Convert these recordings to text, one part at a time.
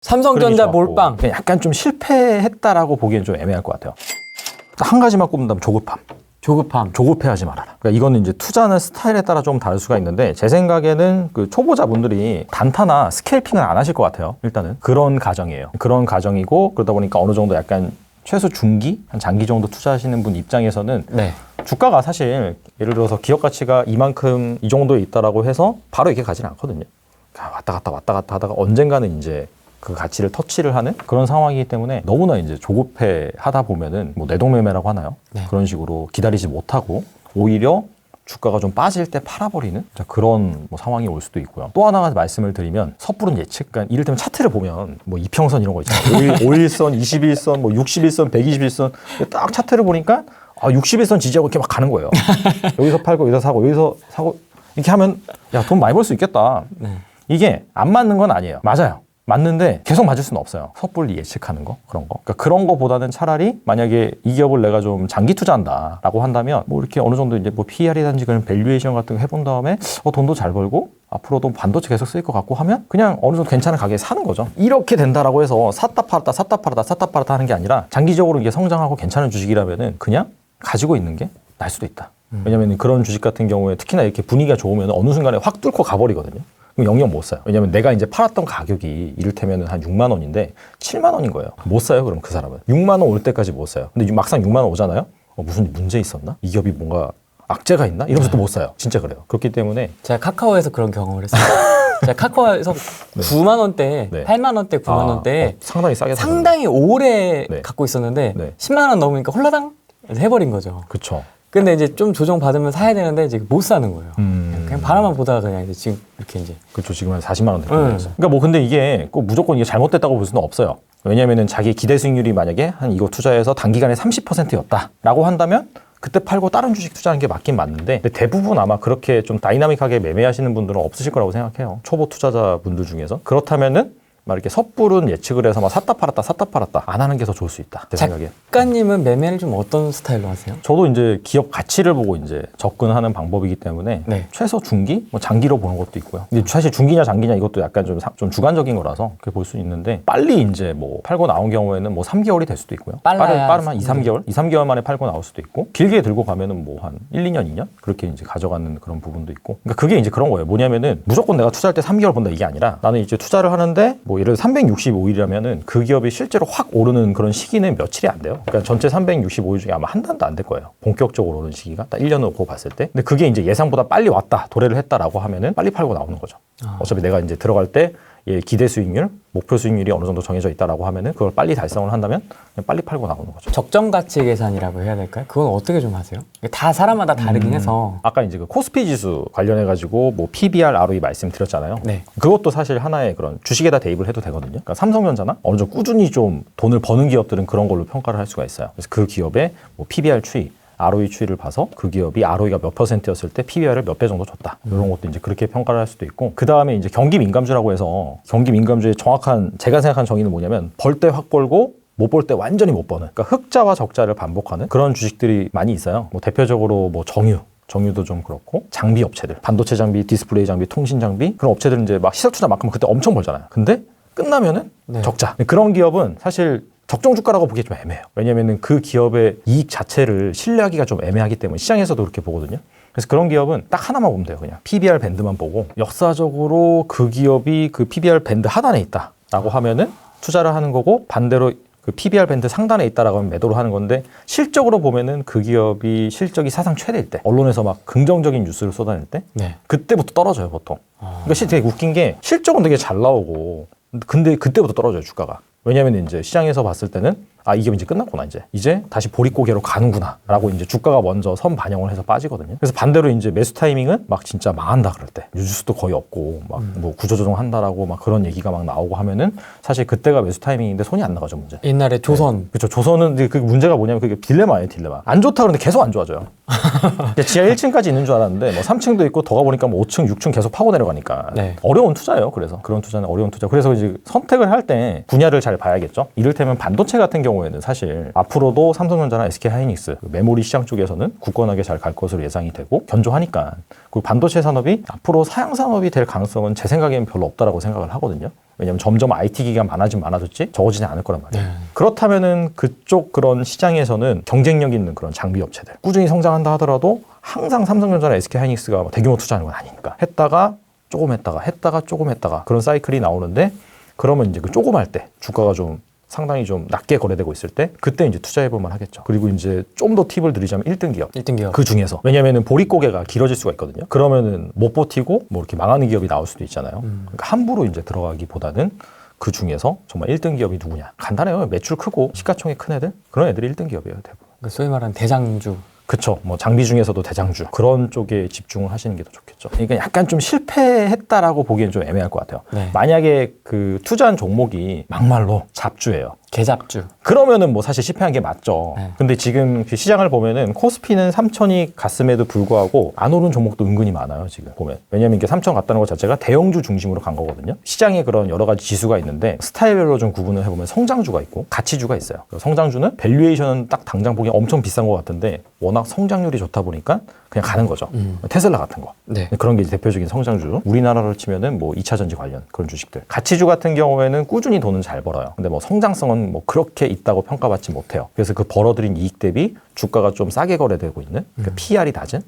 삼성전자 몰빵. 약간 좀 실패했다라고 보기엔 좀 애매할 것 같아요. 한 가지만 꼽는다면 조급함. 조급해하지 말아라. 그러니까 이거는 이제 투자는 스타일에 따라 좀 다를 수가 있는데 제 생각에는 그 초보자분들이 단타나 스캘핑은 안 하실 것 같아요. 일단은 그런 가정이에요. 그런 가정이고 그러다 보니까 어느 정도 약간 최소 중기, 한 장기 정도 투자하시는 분 입장에서는 네. 주가가 사실 예를 들어서 기업 가치가 이만큼 이 정도에 있다라고 해서 바로 이렇게 가지는 않거든요. 왔다 갔다 하다가 언젠가는 이제 그 가치를 터치를 하는 그런 상황이기 때문에 너무나 이제 조급해 하다 보면은 뭐 내동매매라고 하나요? 네. 그런 식으로 기다리지 못하고 오히려 주가가 좀 빠질 때 팔아버리는 그런 뭐 상황이 올 수도 있고요. 또 하나 말씀을 드리면 섣부른 예측, 그러니까 이를테면 차트를 보면 뭐 이평선 이런 거 있잖아요. 5일선, 21선, 뭐 61선, 121선 딱 차트를 보니까 61선 지지하고 이렇게 막 가는 거예요. 여기서 팔고 여기서 사고 여기서 사고 이렇게 하면 야, 돈 많이 벌 수 있겠다. 네. 이게 안 맞는 건 아니에요. 맞아요. 맞는데 계속 맞을 수는 없어요. 섣불리 예측하는 거 그런 거. 그러니까 그런 거보다는 차라리 만약에 이 기업을 내가 좀 장기 투자한다라고 한다면 뭐 이렇게 어느 정도 이제 뭐 PER이든지 그런 밸류에이션 같은 거 해본 다음에 돈도 잘 벌고 앞으로도 반도체 계속 쓰일 것 같고 하면 그냥 어느 정도 괜찮은 가게에 사는 거죠. 이렇게 된다라고 해서 샀다 팔았다 하는 게 아니라 장기적으로 이게 성장하고 괜찮은 주식이라면은 그냥 가지고 있는 게 나을 수도 있다. 왜냐면 그런 주식 같은 경우에 특히나 이렇게 분위기가 좋으면 어느 순간에 확 뚫고 가버리거든요. 그럼 영영 못 사요. 왜냐면 내가 이제 팔았던 가격이 이를테면 한 6만 원인데 7만 원인 거예요. 못 사요, 그럼 그 사람은. 6만 원 올 때까지 못 사요. 근데 막상 6만 원 오잖아요? 무슨 문제 있었나? 이 기업이 뭔가 악재가 있나? 이러면서 또 못 사요. 진짜 그래요. 그렇기 때문에. 제가 카카오에서 그런 경험을 했어요. 제가 카카오에서 네. 9만 원대, 네. 8만 원대, 9만 원대 상당히 싸게 상당히 오래 네. 갖고 있었는데 네. 10만 원 넘으니까 홀라당 해버린 거죠. 그쵸. 근데 이제 좀 조정 받으면 사야 되는데 이제 못 사는 거예요. 그냥 바라만 보다가 그냥 이제 지금 이렇게 이제. 그렇죠. 지금 한 40만 원 됐죠. 그러니까 뭐 근데 이게 꼭 무조건 이게 잘못됐다고 볼 수는 없어요. 왜냐면은 자기 기대 수익률이 만약에 한 이거 투자해서 단기간에 30%였다라고 한다면 그때 팔고 다른 주식 투자하는 게 맞긴 맞는데 근데 대부분 아마 그렇게 좀 다이나믹하게 매매하시는 분들은 없으실 거라고 생각해요. 초보 투자자분들 중에서. 그렇다면은 막 이렇게 섣부른 예측을 해서 막 샀다 팔았다 안 하는 게 더 좋을 수 있다. 제 생각에. 작가님은 매매를 좀 어떤 스타일로 하세요? 저도 이제 기업 가치를 보고 이제 접근하는 방법이기 때문에 네. 최소 중기, 뭐 장기로 보는 것도 있고요. 근데 사실 중기냐 장기냐 이것도 약간 좀 주관적인 거라서 그렇게 볼 수 있는데 빨리 이제 뭐 팔고 나온 경우에는 뭐 3개월이 될 수도 있고요. 빠르면 2, 3개월 만에 팔고 나올 수도 있고 길게 들고 가면은 뭐 한 1, 2년, 2년 그렇게 이제 가져가는 그런 부분도 있고. 그러니까 그게 이제 그런 거예요. 뭐냐면은 무조건 내가 투자할 때 3개월 본다 이게 아니라 나는 이제 투자를 하는데 뭐 예를 들어 365일이라면은 그 기업이 실제로 확 오르는 그런 시기는 며칠이 안 돼요. 그러니까 전체 365일 중에 아마 한 달도 안 될 거예요. 본격적으로 오르는 시기가 딱 1년을 놓고 봤을 때. 근데 그게 이제 예상보다 빨리 왔다, 도래를 했다라고 하면은 빨리 팔고 나오는 거죠. 어차피 내가 이제 들어갈 때 기대 수익률, 목표 수익률이 어느 정도 정해져 있다라고 하면은 그걸 빨리 달성을 한다면 그냥 빨리 팔고 나오는 거죠. 적정 가치 계산이라고 해야 될까요? 그건 어떻게 좀 하세요? 이게 다 사람마다 다르긴 해서. 아까 이제 그 코스피 지수 관련해 가지고 뭐 PBR, ROE 말씀드렸잖아요. 네. 그것도 사실 하나의 그런 주식에다 대입을 해도 되거든요. 그러니까 삼성전자나 어느 정도 꾸준히 좀 돈을 버는 기업들은 그런 걸로 평가를 할 수가 있어요. 그래서 그 기업의 뭐 PBR 추이, ROE 추이를 봐서 그 기업이 ROE가 몇 %였을 때 PBR을 몇 배 정도 줬다. 이런 것도 이제 그렇게 평가를 할 수도 있고. 그 다음에 이제 경기 민감주라고 해서 경기 민감주의 정확한 제가 생각한 정의는 뭐냐면 벌 때 확 벌고 못 벌 때 완전히 못 버는. 그러니까 흑자와 적자를 반복하는 그런 주식들이 많이 있어요. 뭐 대표적으로 뭐 정유도 좀 그렇고 장비 업체들, 반도체 장비, 디스플레이 장비, 통신 장비 그런 업체들은 이제 막 시작 투자만큼 그때 엄청 벌잖아요. 근데 끝나면은 네. 적자. 그런 기업은 사실 적정 주가라고 보기 좀 애매해요. 왜냐면은 그 기업의 이익 자체를 신뢰하기가 좀 애매하기 때문에 시장에서도 그렇게 보거든요. 그래서 그런 기업은 딱 하나만 보면 돼요. 그냥 PBR 밴드만 보고 역사적으로 그 기업이 그 PBR 밴드 하단에 있다라고 하면은 투자를 하는 거고 반대로 그 PBR 밴드 상단에 있다라고 하면 매도를 하는 건데 실적으로 보면은 그 기업이 실적이 사상 최대일 때 언론에서 막 긍정적인 뉴스를 쏟아낼 때 네. 그때부터 떨어져요 보통. 그러니까 되게 웃긴 게 실적은 되게 잘 나오고 근데 그때부터 떨어져요 주가가. 왜냐면 이제 시장에서 봤을 때는 이 기업 이제 끝났구나 이제 다시 보릿고개로 가는구나 라고 이제 주가가 먼저 선 반영을 해서 빠지거든요. 그래서 반대로 이제 매수 타이밍은 막 진짜 망한다 그럴 때 뉴스도 거의 없고 막 뭐 구조조정 한다라고 막 그런 얘기가 막 나오고 하면은 사실 그때가 매수 타이밍인데 손이 안 나가죠 문제. 옛날에 조선. 그렇죠. 조선은 그 문제가 뭐냐면 그게 딜레마예요 딜레마. 안 좋다 그러는데 계속 안 좋아져요. 지하 1층까지 있는 줄 알았는데 뭐 3층도 있고 더 가보니까 뭐 5층, 6층 계속 파고 내려가니까 네. 어려운 투자예요. 그래서 그런 투자는 어려운 투자. 그래서 이제 선택을 할 때 분야를 잘 봐야겠죠. 이를테면 반도체 같은 경우에는 사실 앞으로도 삼성전자나 SK하이닉스 메모리 시장 쪽에서는 굳건하게 잘 갈 것으로 예상이 되고 견조하니까 그 반도체 산업이 앞으로 사양 산업이 될 가능성은 제 생각에는 별로 없다라고 생각을 하거든요. 왜냐면 점점 IT 기기가 많아지면 많아졌지 적어지지 않을 거란 말이에요. 네. 그렇다면은 그쪽 그런 시장에서는 경쟁력 있는 그런 장비 업체들 꾸준히 성장한다 하더라도 항상 삼성전자나 SK하이닉스가 대규모 투자하는 건 아니니까 했다가 조금 했다가 조금 했다가 그런 사이클이 나오는데 그러면 이제 그 조금 할 때 주가가 좀 상당히 좀 낮게 거래되고 있을 때 그때 이제 투자해볼만 하겠죠. 그리고 이제 좀 더 팁을 드리자면 1등 기업. 1등 기업. 그 중에서. 왜냐면은 보릿고개가 길어질 수가 있거든요. 그러면은 못 버티고 뭐 이렇게 망하는 기업이 나올 수도 있잖아요. 그러니까 함부로 이제 들어가기보다는 그 중에서 정말 1등 기업이 누구냐. 간단해요. 매출 크고 시가총액 큰 애들. 그런 애들이 1등 기업이에요. 대부분. 그러니까 소위 말하는 대장주. 그쵸. 뭐 장비 중에서도 대장주. 그런 쪽에 집중을 하시는 게 더 좋겠죠. 그러니까 약간 좀 실패했다라고 보기엔 좀 애매할 것 같아요. 네. 만약에 그 투자한 종목이 막말로 잡주예요. 개잡주. 그러면은 뭐 사실 실패한 게 맞죠. 네. 근데 지금 그 시장을 보면은 코스피는 3천이 갔음에도 불구하고 안 오른 종목도 은근히 많아요, 지금 보면. 왜냐면 이게 3천 갔다는 것 자체가 대형주 중심으로 간 거거든요. 시장에 그런 여러 가지 지수가 있는데 스타일별로 좀 구분을 해보면 성장주가 있고 가치주가 있어요. 성장주는 밸류에이션은 딱 당장 보기엔 엄청 비싼 것 같은데 워낙 성장률이 좋다 보니까 그냥 가는 거죠. 테슬라 같은 거. 네. 그런 게 이제 대표적인 성장주. 우리나라로 치면은 뭐 2차 전지 관련 그런 주식들. 가치주 같은 경우에는 꾸준히 돈은 잘 벌어요. 근데 뭐 성장성은 뭐 그렇게 있다고 평가받지 못해요. 그래서 그 벌어들인 이익 대비 주가가 좀 싸게 거래되고 있는 그러니까 PR이 낮은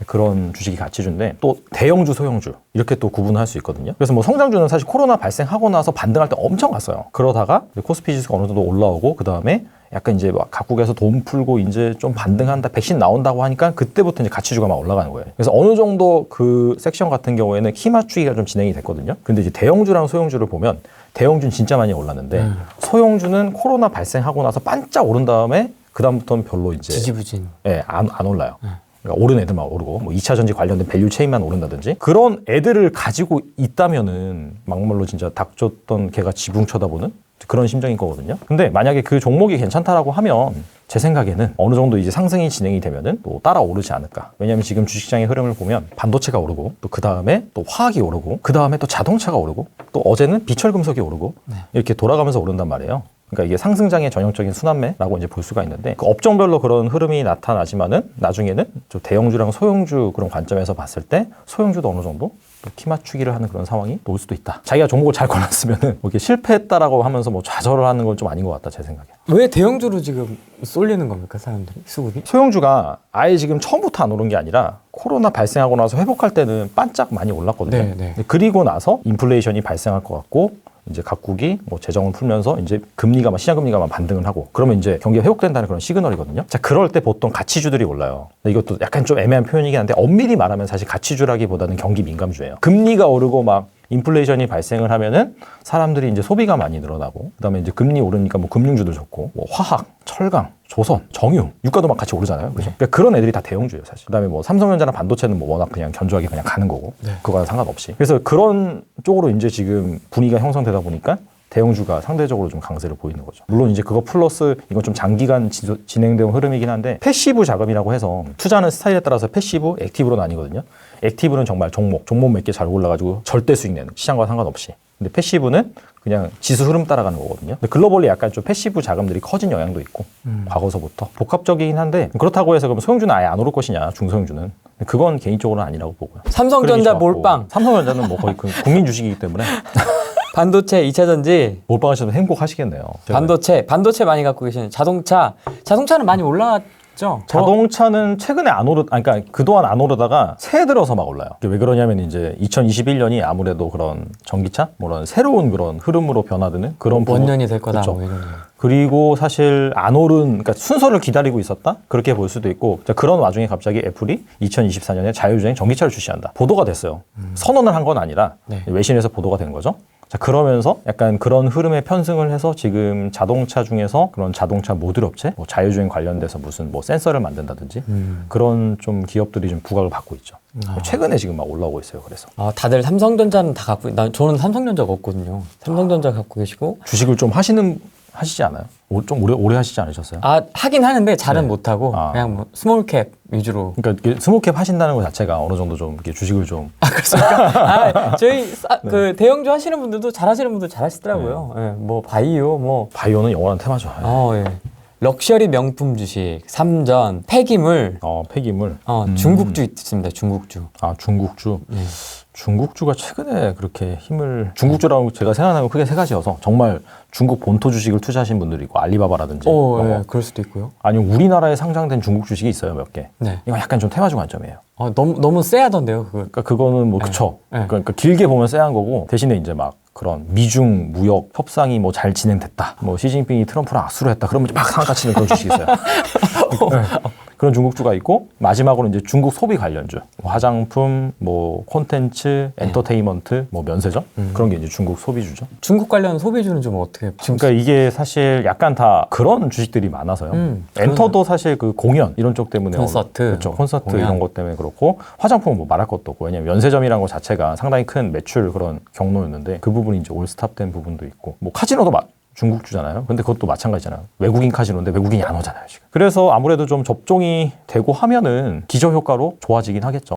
그런 주식이 가치주인데 또 대형주, 소형주 이렇게 또 구분할 수 있거든요. 그래서 뭐 성장주는 사실 코로나 발생하고 나서 반등할 때 엄청 갔어요. 그러다가 코스피 지수가 어느 정도 올라오고 그 다음에 약간 이제 막 각국에서 돈 풀고 이제 좀 반등한다, 백신 나온다고 하니까 그때부터 이제 가치주가 막 올라가는 거예요. 그래서 어느 정도 그 섹션 같은 경우에는 키 맞추기가 좀 진행이 됐거든요. 근데 이제 대형주랑 소형주를 보면 대형주는 진짜 많이 올랐는데 소형주는 코로나 발생하고 나서 반짝 오른 다음에 그 다음부터는 별로 이제 지지부진. 예, 안 올라요. 그러니까 오른 애들만 오르고 뭐 2차 전지 관련된 밸류 체인만 오른다든지 그런 애들을 가지고 있다면은 막말로 진짜 닭 줬던 개가 지붕 쳐다보는 그런 심정인 거거든요. 근데 만약에 그 종목이 괜찮다라고 하면 제 생각에는 어느 정도 이제 상승이 진행이 되면은 또 따라 오르지 않을까. 왜냐하면 지금 주식시장의 흐름을 보면 반도체가 오르고 또 그 다음에 또 화학이 오르고 그 다음에 또 자동차가 오르고 또 어제는 비철금속이 오르고 이렇게 돌아가면서 오른단 말이에요. 그러니까 이게 상승장의 전형적인 순환매라고 이제 볼 수가 있는데 그 업종별로 그런 흐름이 나타나지만은 나중에는 좀 대형주랑 소형주 그런 관점에서 봤을 때 소형주도 어느 정도 키 맞추기를 하는 그런 상황이 올 수도 있다. 자기가 종목을 잘 골랐으면은 뭐 이렇게 실패했다라고 하면서 뭐 좌절을 하는 건 좀 아닌 것 같다 제 생각에. 왜 대형주로 지금 쏠리는 겁니까, 사람들이? 수급이? 소형주가 아예 지금 처음부터 안 오른 게 아니라 코로나 발생하고 나서 회복할 때는 반짝 많이 올랐거든요. 네, 네. 그리고 나서 인플레이션이 발생할 것 같고 이제 각국이 뭐 재정을 풀면서 이제 금리가 막 시장 금리가 막 반등을 하고 그러면 이제 경기가 회복된다는 그런 시그널이거든요. 자, 그럴 때 보통 가치주들이 올라요. 근데 이것도 약간 좀 애매한 표현이긴 한데 엄밀히 말하면 사실 가치주라기보다는 경기 민감주예요. 금리가 오르고 막 인플레이션이 발생을 하면은 사람들이 이제 소비가 많이 늘어나고 그다음에 이제 금리 오르니까 뭐 금융주도 좋고 뭐 화학, 철강, 조선, 정유, 유가도 막 같이 오르잖아요. 그죠? 그러니까 그런 애들이 다 대형주예요, 사실. 그다음에 뭐 삼성전자나 반도체는 뭐 워낙 그냥 견조하게 그냥 가는 거고 그거랑 상관없이. 그래서 그런 쪽으로 이제 지금 분위기가 형성되다 보니까 대형주가 상대적으로 좀 강세를 보이는 거죠. 물론 이제 그거 플러스 이건 좀 장기간 진행된 흐름이긴 한데 패시브 자금이라고 해서 투자하는 스타일에 따라서 패시브, 액티브로 나뉘거든요. 액티브는 정말 종목 몇 개 잘 골라가지고 절대 수익 내는 시장과 상관없이. 근데 패시브는 그냥 지수 흐름 따라가는 거거든요. 근데 글로벌리 약간 좀 패시브 자금들이 커진 영향도 있고 과거서부터 복합적이긴 한데 그렇다고 해서 그럼 소형주는 아예 안 오를 것이냐 중소형주는 그건 개인적으로는 아니라고 보고요. 삼성전자 몰빵. 삼성전자는 뭐 거의 국민 주식이기 때문에 반도체, 2차 전지, 몰빵하셔도 행복하시겠네요. 반도체 많이 갖고 계시는 자동차는 많이 올라왔죠. 자동차는 최근에 안 오르, 그러니까 그동안 안 오르다가 새해 들어서 막 올라요. 왜 그러냐면 이제 2021년이 아무래도 그런 전기차, 뭐 그런 새로운 그런 흐름으로 변화되는 그런 원년이 될 거다. 그렇죠. 뭐 이런. 그리고 사실 안 오른, 그러니까 순서를 기다리고 있었다? 그렇게 볼 수도 있고, 그런 와중에 갑자기 애플이 2024년에 자율주행 전기차를 출시한다. 보도가 됐어요. 선언을 한 건 아니라 외신에서 보도가 된 거죠. 자, 그러면서 약간 그런 흐름에 편승을 해서 지금 자동차 중에서 그런 자동차 모듈 업체, 뭐 자율주행 관련돼서 무슨 뭐 센서를 만든다든지 그런 좀 기업들이 좀 부각을 받고 있죠. 최근에 지금 막 올라오고 있어요. 그래서 다들 삼성전자는 다 갖고, 저는 삼성전자가 없거든요. 삼성전자 갖고 계시고. 주식을 좀 하시지 않아요? 좀 오래 하시지 않으셨어요? 하긴 하는데 잘은 못하고 그냥 뭐 스몰캡 위주로. 그러니까 스몰캡 하신다는 것 자체가 어느 정도 좀 이렇게 주식을 좀. 그렇습니까? 저희 그 대형주 하시는 분들도 잘하시는 분들 잘하시더라고요. 뭐 바이오는 영원한 테마죠. 예. 럭셔리 명품 주식, 삼전, 폐기물, 폐기물. 중국주 있습니다. 중국주. 아, 중국주. 네. 중국주가 최근에 그렇게 힘을 중국주라고 제가 생각하는 건 크게 세 가지여서 정말 중국 본토 주식을 투자하신 분들이 있고 알리바바라든지 이런 예, 거. 그럴 수도 있고요. 아니면 우리나라에 상장된 중국 주식이 있어요 몇 개. 네. 이건 약간 좀 테마주 관점이에요. 너무 쎄하던데요, 그거. 그러니까 그거는 뭐 그쵸. 네. 그러니까 길게 보면 쎄한 거고 대신에 이제 막 그런 미중 무역 협상이 뭐 잘 진행됐다. 뭐 시진핑이 트럼프랑 악수를 했다. 그러면 이제 막 상한가 치는 그런 주식이 있어요. 네. 그런 중국주가 있고 마지막으로 이제 중국 소비 관련주, 화장품, 뭐 콘텐츠, 엔터테인먼트, 뭐 면세점 그런 게 이제 중국 소비주죠. 중국 관련 소비주는 좀 어떻게? 그러니까 이게 사실 약간 다 그런 주식들이 많아서요. 엔터도 사실 그 공연 이런 쪽 때문에 콘서트, 그렇죠. 콘서트 공연. 이런 것 때문에 그렇고 화장품은 뭐 말할 것도 없고 왜냐면 면세점이라는 것 자체가 상당히 큰 매출 그런 경로였는데 그 부분이 이제 올스탑된 부분도 있고 뭐 카지노도 중국주잖아요. 근데 그것도 마찬가지잖아요. 외국인 카지노인데 외국인이 안 오잖아요, 지금. 그래서 아무래도 좀 접종이 되고 하면은 기저효과로 좋아지긴 하겠죠.